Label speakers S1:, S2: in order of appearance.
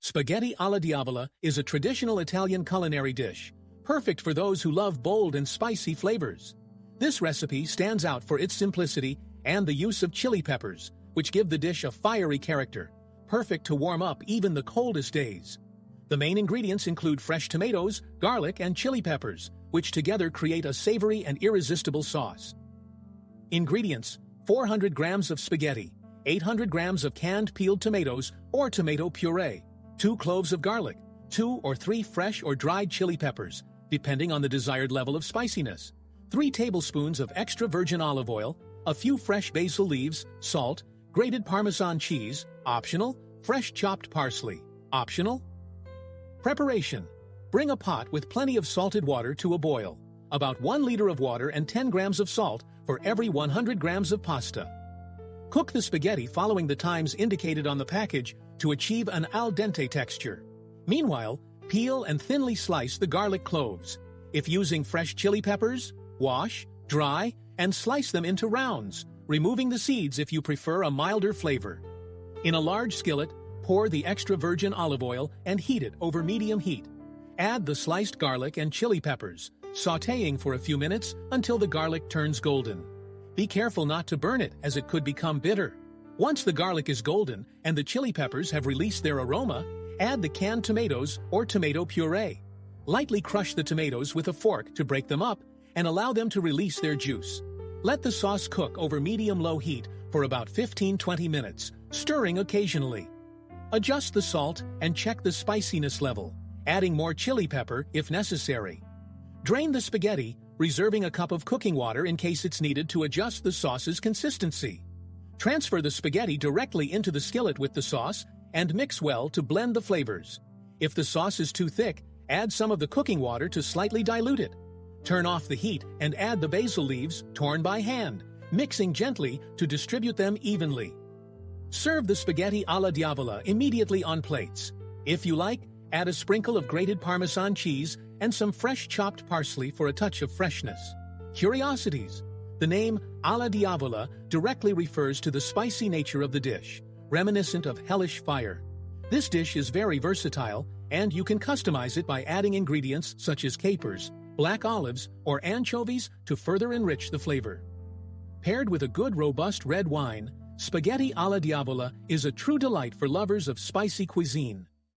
S1: Spaghetti alla diavola is a traditional Italian culinary dish, perfect for those who love bold and spicy flavors. This recipe stands out for its simplicity and the use of chili peppers, which give the dish a fiery character, perfect to warm up even the coldest days. The main ingredients include fresh tomatoes, garlic, and chili peppers, which together create a savory and irresistible sauce. Ingredients: 400 grams of spaghetti, 800 grams of canned peeled tomatoes or tomato puree, 2 cloves of garlic, 2 or 3 fresh or dried chili peppers, depending on the desired level of spiciness, 3 tablespoons of extra virgin olive oil, a few fresh basil leaves, salt, grated Parmesan cheese, optional, fresh chopped parsley, optional. Preparation: bring a pot with plenty of salted water to a boil, about 1 liter of water and 10 grams of salt for every 100 grams of pasta. Cook the spaghetti following the times indicated on the package to achieve an al dente texture. Meanwhile, peel and thinly slice the garlic cloves. If using fresh chili peppers, wash, dry, and slice them into rounds, removing the seeds if you prefer a milder flavor. In a large skillet, pour the extra virgin olive oil and heat it over medium heat. Add the sliced garlic and chili peppers, sautéing for a few minutes until the garlic turns golden. Be careful not to burn it, as it could become bitter. Once the garlic is golden and the chili peppers have released their aroma, add the canned tomatoes or tomato puree. Lightly crush the tomatoes with a fork to break them up and allow them to release their juice. Let the sauce cook over medium-low heat for about 15-20 minutes, stirring occasionally. Adjust the salt and check the spiciness level, adding more chili pepper if necessary. Drain the spaghetti, reserving a cup of cooking water in case it's needed to adjust the sauce's consistency. Transfer the spaghetti directly into the skillet with the sauce and mix well to blend the flavors. If the sauce is too thick, add some of the cooking water to slightly dilute it. Turn off the heat and add the basil leaves, torn by hand, mixing gently to distribute them evenly. Serve the spaghetti alla diavola immediately on plates. If you like, add a sprinkle of grated Parmesan cheese and some fresh chopped parsley for a touch of freshness. Curiosities: the name alla diavola directly refers to the spicy nature of the dish, reminiscent of hellish fire. This dish is very versatile, and you can customize it by adding ingredients such as capers, black olives, or anchovies to further enrich the flavor. Paired with a good robust red wine, spaghetti alla diavola is a true delight for lovers of spicy cuisine.